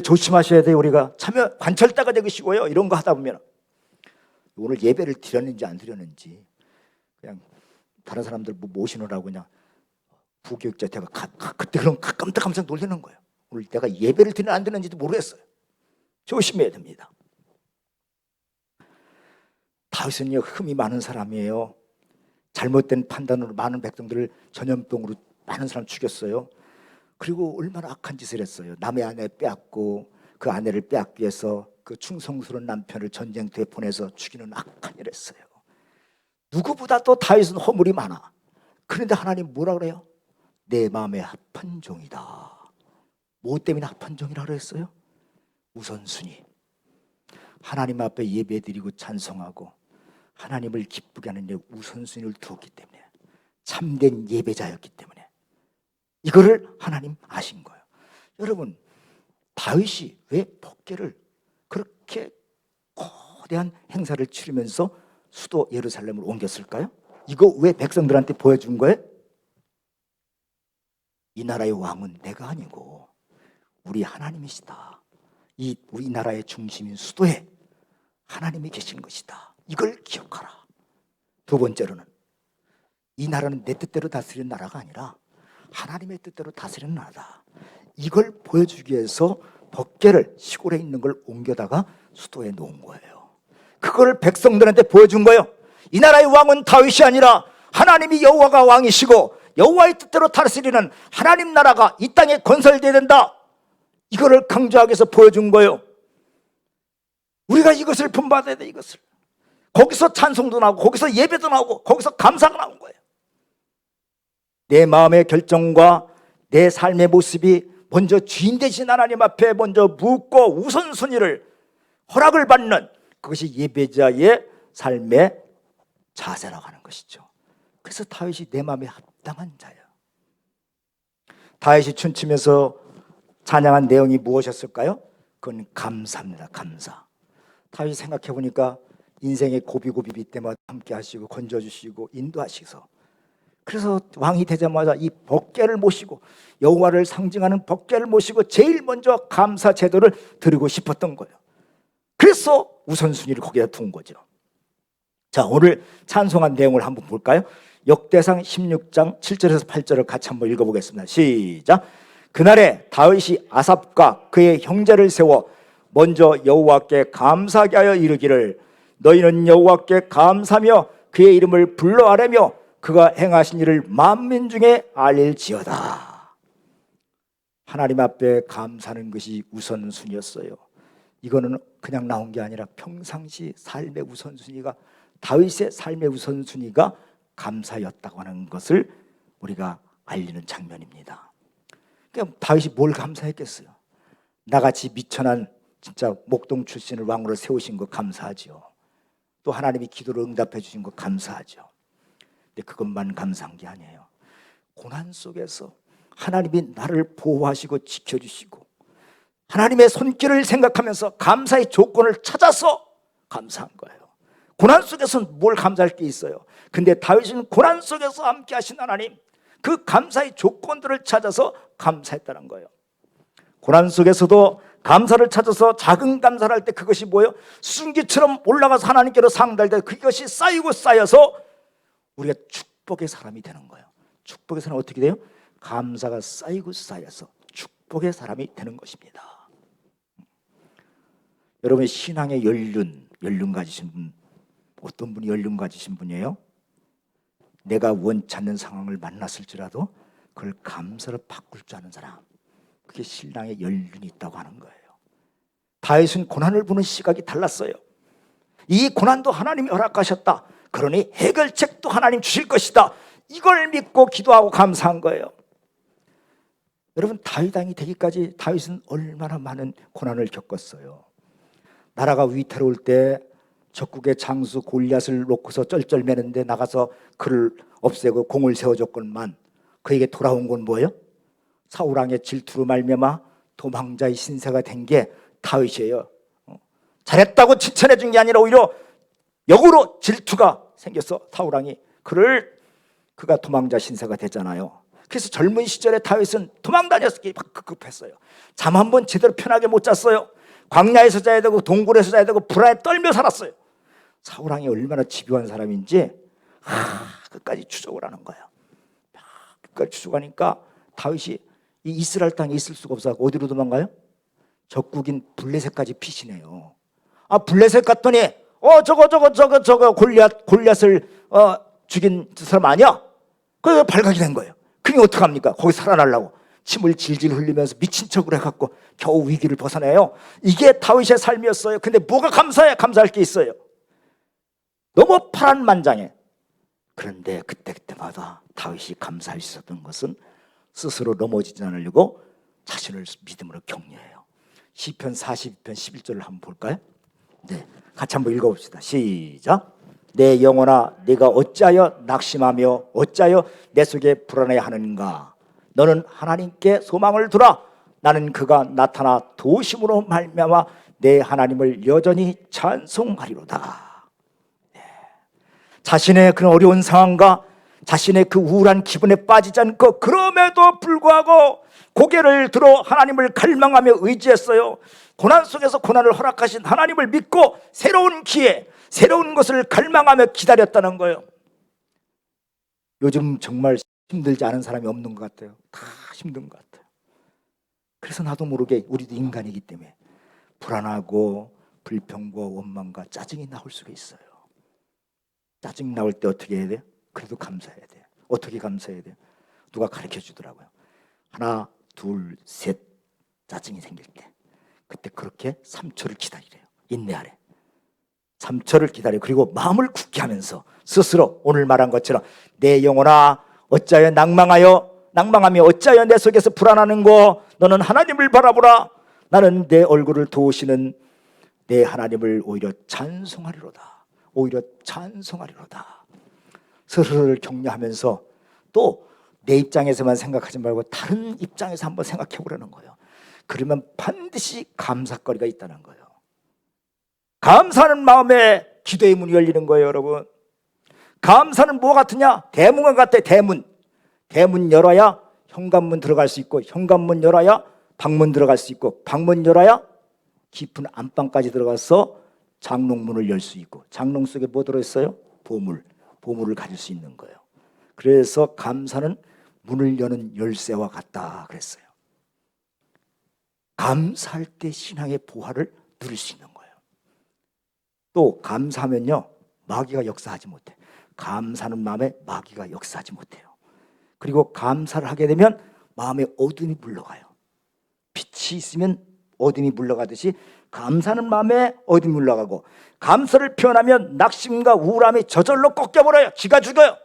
조심하셔야 돼요. 우리가 참여 관찰자가 되시고요. 이런 거 하다 보면 오늘 예배를 드렸는지 안 드렸는지 그냥 다른 사람들 뭐 모시느라고 그냥 부교육자 제가 그때 그럼 깜짝 놀라는 거예요. 오늘 내가 예배를 드리는 안 드리는지도 모르겠어요. 조심해야 됩니다. 다윗은요 흠이 많은 사람이에요. 잘못된 판단으로 많은 백성들을 전염병으로 많은 사람 죽였어요. 그리고 얼마나 악한 짓을 했어요. 남의 아내 빼앗고 그 아내를 빼앗기 위해서 그 충성스러운 남편을 전쟁터에 보내서 죽이는 악한 일을 했어요. 누구보다 또 다윗은 허물이 많아. 그런데 하나님 뭐라 그래요? 내 마음에 합한 종이다. 뭐 때문에 합한 종이라 그랬어요? 우선순위. 하나님 앞에 예배드리고 찬송하고 하나님을 기쁘게 하는 데 우선순위를 두었기 때문에, 참된 예배자였기 때문에 이거를 하나님 아신 거예요. 여러분 다윗이 왜 법궤를 그렇게 거대한 행사를 치르면서 수도 예루살렘으로 옮겼을까요? 이거 왜 백성들한테 보여준 거예요? 이 나라의 왕은 내가 아니고 우리 하나님이시다. 이 우리나라의 중심인 수도에 하나님이 계신 것이다. 이걸 기억하라. 두 번째로는 이 나라는 내 뜻대로 다스리는 나라가 아니라 하나님의 뜻대로 다스리는 나라다. 이걸 보여주기 위해서 법궤를 시골에 있는 걸 옮겨다가 수도에 놓은 거예요. 그걸 백성들한테 보여준 거예요. 이 나라의 왕은 다윗이 아니라 하나님이 여호와가 왕이시고 여호와의 뜻대로 다스리는 하나님 나라가 이 땅에 건설되어야 된다. 이거를 강조하기 위해서 보여준 거예요. 우리가 이것을 본받아야 돼. 이것을 거기서 찬송도 나오고 거기서 예배도 나오고 거기서 감사가 나온 거예요. 내 마음의 결정과 내 삶의 모습이 먼저 주인 되신 하나님 앞에 먼저 묻고 우선순위를 허락을 받는, 그것이 예배자의 삶의 자세라고 하는 것이죠. 그래서 다윗이 내 마음에 합당한 자예요. 다윗이 춤추면서 찬양한 내용이 무엇이었을까요? 그건 감사입니다. 감사. 다윗이 생각해 보니까 인생의 고비고비 때마다 함께 하시고 건져주시고 인도하시서, 그래서 왕이 되자마자 이 법궤를 모시고 여호와를 상징하는 법궤를 모시고 제일 먼저 감사 제도를 드리고 싶었던 거예요. 그래서 우선순위를 거기다 둔 거죠. 자, 오늘 찬송한 내용을 한번 볼까요? 역대상 16장 7절에서 8절을 같이 한번 읽어보겠습니다. 시작. 그날에 다윗이 아삽과 그의 형제를 세워 먼저 여호와께 감사하게 하여 이르기를, 너희는 여호와께 감사하며 그의 이름을 불러 아뢰며 그가 행하신 일을 만민 중에 알릴지어다. 하나님 앞에 감사하는 것이 우선순위였어요. 이거는 그냥 나온 게 아니라 평상시 삶의 우선순위가, 다윗의 삶의 우선순위가 감사였다고 하는 것을 우리가 알리는 장면입니다. 그러니까 다윗이 뭘 감사했겠어요? 나같이 미천한 진짜 목동 출신을 왕으로 세우신 거 감사하죠. 또 하나님이 기도를 응답해 주신 거 감사하죠. 근데 그것만 감사한 게 아니에요. 고난 속에서 하나님이 나를 보호하시고 지켜주시고 하나님의 손길을 생각하면서 감사의 조건을 찾아서 감사한 거예요. 고난 속에서는 뭘 감사할 게 있어요? 근데 다윗은 고난 속에서 함께 하신 하나님, 그 감사의 조건들을 찾아서 감사했다는 거예요. 고난 속에서도 감사를 찾아서 작은 감사를 할 때 그것이 뭐예요? 순기처럼 올라가서 하나님께로 상달될 때 그것이 쌓이고 쌓여서 우리가 축복의 사람이 되는 거예요. 축복의 사람은 어떻게 돼요? 감사가 쌓이고 쌓여서 축복의 사람이 되는 것입니다. 여러분, 신앙의 연륜 가지신 분, 어떤 분이 연륜 가지신 분이에요? 내가 원치 않는 상황을 만났을지라도 그걸 감사로 바꿀 줄 아는 사람, 그게 신앙의 연륜이 있다고 하는 거예요. 다윗은 고난을 보는 시각이 달랐어요. 이 고난도 하나님이 허락하셨다, 그러니 해결책도 하나님 주실 것이다, 이걸 믿고 기도하고 감사한 거예요. 여러분, 다윗 왕이 되기까지 다윗은 얼마나 많은 고난을 겪었어요. 나라가 위태로울 때 적국의 장수 골리앗을 놓고서 쩔쩔매는데 나가서 그를 없애고 공을 세워줬건만 그에게 돌아온 건 뭐예요? 사울왕의 질투로 말미암아 도망자의 신세가 된 게 다윗이에요. 잘했다고 칭찬해 준 게 아니라 오히려 역으로 질투가 생겨서 사울왕이 그가 도망자 신세가 됐잖아요. 그래서 젊은 시절에 다윗은 도망 다녔기 막 급급했어요. 잠 한 번 제대로 편하게 못 잤어요. 광야에서 자야 되고 동굴에서 자야 되고 불안에 떨며 살았어요. 사울왕이 얼마나 집요한 사람인지 끝까지 추적을 하는 거예요. 끝까지 추적하니까 다윗이 이 이스라엘 땅에 있을 수가 없어 어디로 도망가요? 적국인 블레셋까지 피신해요. 블레셋 갔더니 저거 골리앗을 죽인 사람 아니야? 그래서 발각이 된 거예요. 그러니 어떡합니까? 거기 살아나려고 침을 질질 흘리면서 미친 척을 해갖고 겨우 위기를 벗어내요. 이게 다윗의 삶이었어요. 근데 뭐가 감사할 게 있어요? 너무 파란만장해. 그런데 그때마다 다윗이 감사할 수 있었던 것은 스스로 넘어지지 않으려고 자신을 믿음으로 격려해요. 시편 42편 11절을 한번 볼까요? 네, 같이 한번 읽어봅시다. 시작. 내 영혼아, 네가 어찌하여 낙심하며 어찌하여 내 속에 불안해하는가? 너는 하나님께 소망을 두라. 나는 그가 나타나 도심으로 말미암아 내 하나님을 여전히 찬송하리로다. 네. 자신의 그런 어려운 상황과 자신의 그 우울한 기분에 빠지지 않고 그럼에도 불구하고 고개를 들어 하나님을 갈망하며 의지했어요. 고난 속에서 고난을 허락하신 하나님을 믿고 새로운 기회, 새로운 것을 갈망하며 기다렸다는 거예요. 요즘 정말 힘들지 않은 사람이 없는 것 같아요. 다 힘든 것 같아요. 그래서 나도 모르게 우리도 인간이기 때문에 불안하고 불평과 원망과 짜증이 나올 수가 있어요. 짜증 나올 때 어떻게 해야 돼요? 그래도 감사해야 돼요. 어떻게 감사해야 돼요? 누가 가르쳐 주더라고요. 하나, 둘, 셋 짜증이 생길 때 그때 그렇게 3초를 기다리래요. 인내하래. 3초를 기다려. 그리고 마음을 굳게 하면서 스스로 오늘 말한 것처럼 내 영혼아 어찌하여 낭망하며 어찌하여 내 속에서 불안하는고 너는 하나님을 바라보라. 나는 내 얼굴을 도우시는 내 하나님을 오히려 찬송하리로다. 오히려 찬송하리로다. 스스로를 격려하면서 또 내 입장에서만 생각하지 말고 다른 입장에서 한번 생각해 보려는 거예요. 그러면 반드시 감사거리가 있다는 거예요. 감사하는 마음에 기도의 문이 열리는 거예요, 여러분. 감사는 뭐 같으냐? 대문과 같아. 대문 열어야 현관문 들어갈 수 있고, 현관문 열어야 방문 들어갈 수 있고, 방문 열어야 깊은 안방까지 들어가서 장롱문을 열 수 있고, 장롱 속에 뭐 들어있어요? 보물을 가질 수 있는 거예요. 그래서 감사는 문을 여는 열쇠와 같다 그랬어요. 감사할 때 신앙의 보화를 누릴 수 있는 거예요. 또 감사하면요 마귀가 역사하지 못해. 감사하는 마음에 마귀가 역사하지 못해요. 그리고 감사를 하게 되면 마음에 어둠이 물러가요. 빛이 있으면 어둠이 물러가듯이 감사하는 마음에 어둠이 물러가고, 감사를 표현하면 낙심과 우울함이 저절로 꺾여버려요. 기가 죽어요.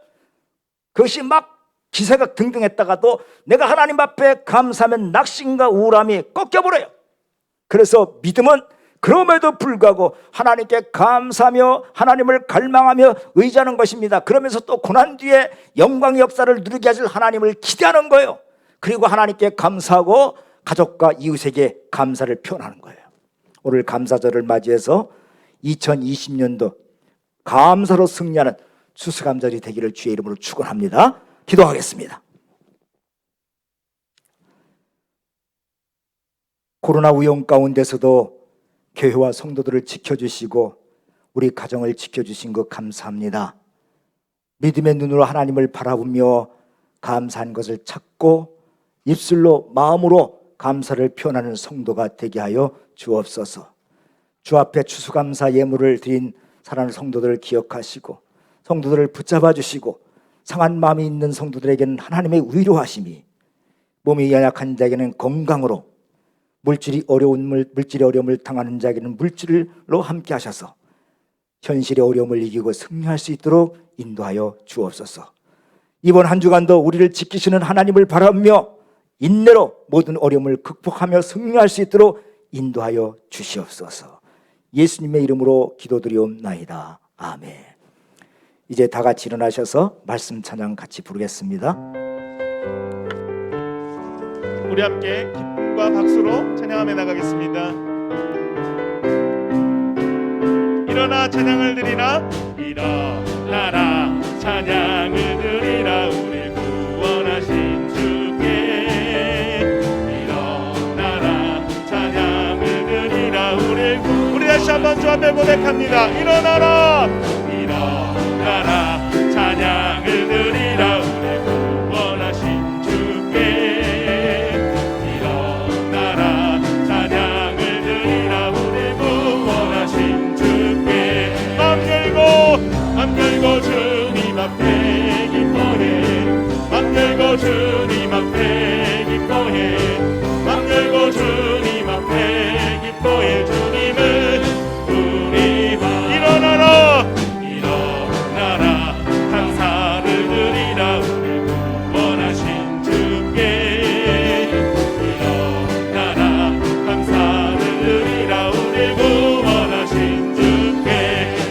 그것이 막 기세가 등등했다가도 내가 하나님 앞에 감사하면 낙심과 우울함이 꺾여버려요. 그래서 믿음은 그럼에도 불구하고 하나님께 감사하며 하나님을 갈망하며 의지하는 것입니다. 그러면서 또 고난 뒤에 영광의 역사를 누리게 하실 하나님을 기대하는 거예요. 그리고 하나님께 감사하고 가족과 이웃에게 감사를 표현하는 거예요. 오늘 감사절을 맞이해서 2020년도 감사로 승리하는 추수감사절이 되기를 주의 이름으로 축원합니다. 기도하겠습니다. 코로나 위험 가운데서도 교회와 성도들을 지켜주시고 우리 가정을 지켜주신 것 감사합니다. 믿음의 눈으로 하나님을 바라보며 감사한 것을 찾고 입술로 마음으로 감사를 표현하는 성도가 되게 하여 주옵소서. 주 앞에 추수감사 예물을 드린 사랑하는 성도들을 기억하시고 성도들을 붙잡아 주시고 상한 마음이 있는 성도들에게는 하나님의 위로하심이, 몸이 연약한 자에게는 건강으로, 물질이 어려움을 당하는 자에게는 물질로 함께 하셔서 현실의 어려움을 이기고 승리할 수 있도록 인도하여 주옵소서. 이번 한 주간도 우리를 지키시는 하나님을 바라보며 인내로 모든 어려움을 극복하며 승리할 수 있도록 인도하여 주시옵소서. 예수님의 이름으로 기도드리옵나이다. 아멘. 이제 다 같이 일어나셔서 말씀 찬양 같이 부르겠습니다. 우리 함께 기쁨과 박수로 찬양하며 나가겠습니다. 일어나 찬양을 드리라. 일어나라 찬양을 드리라. 우리 구원하신 주께 일어나라 찬양을 드리라. 우리 다시 한번 주 앞에 고백합니다. 일어나라 찬양을 드리라. 우리 구원하신 주께 일어나라 찬양을 드리라. 우리 구원하신 주께 맘 열고 주님 앞에 기뻐해. 맘 열고 주님 앞에 기뻐해. 맘 열고 주님 앞에 기뻐해. 주님은 우리와 일어나라 감사를 드리라. 우리 구원하신 주께 일어나라 감사를 드리라. 우리 구원하신 주께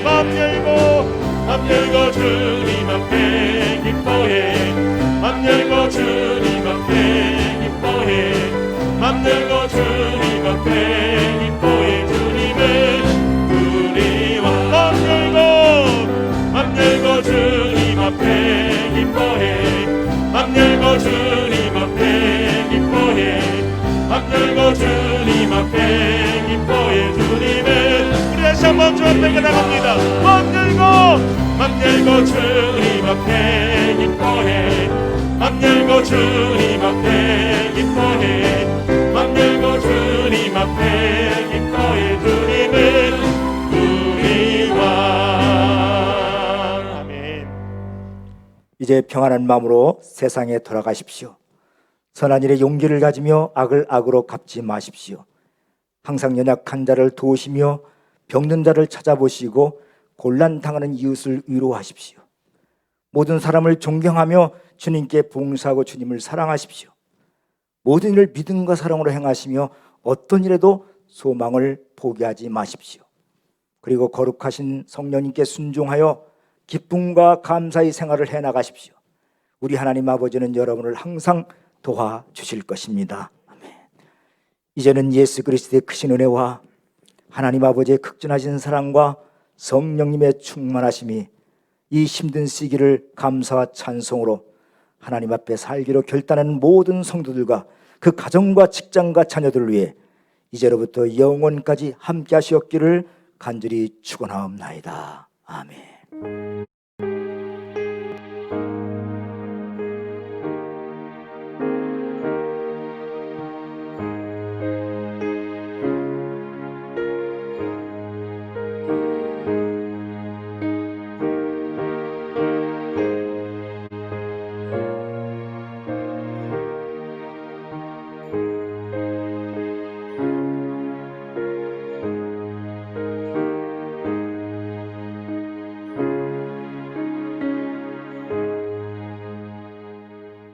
맘 열고 주님 앞에 기뻐해. 맘 열고 주님 앞에 기뻐해. 맘 열고 주님 앞에 기뻐해. 주님은 우리와 맘 열고 주님 앞에 기뻐해. 맘 열고 주님 앞에 기뻐해. 맘 열고 주님 앞에 기뻐해. 주님은 우리 다시 한번 주 앞에 나갑니다. 맘 열고 주님 앞에 기뻐해. 맘 열고 주님 앞에 기뻐해 맘 열고 주님 앞에 기뻐해 주님은 우리 왕. 아멘. 이제 평안한 마음으로 세상에 돌아가십시오. 선한 일에 용기를 가지며 악을 악으로 갚지 마십시오. 항상 연약한 자를 도우시며 병든 자를 찾아보시고 곤란당하는 이웃을 위로하십시오. 모든 사람을 존경하며 주님께 봉사하고 주님을 사랑하십시오. 모든 일을 믿음과 사랑으로 행하시며 어떤 일에도 소망을 포기하지 마십시오. 그리고 거룩하신 성령님께 순종하여 기쁨과 감사의 생활을 해나가십시오. 우리 하나님 아버지는 여러분을 항상 도와주실 것입니다. 아멘. 이제는 예수 그리스도의 크신 은혜와 하나님 아버지의 극진하신 사랑과 성령님의 충만하심이 이 힘든 시기를 감사와 찬송으로 하나님 앞에 살기로 결단하는 모든 성도들과 그 가정과 직장과 자녀들을 위해 이제로부터 영원까지 함께 하시옵기를 간절히 축원하옵나이다. 아멘.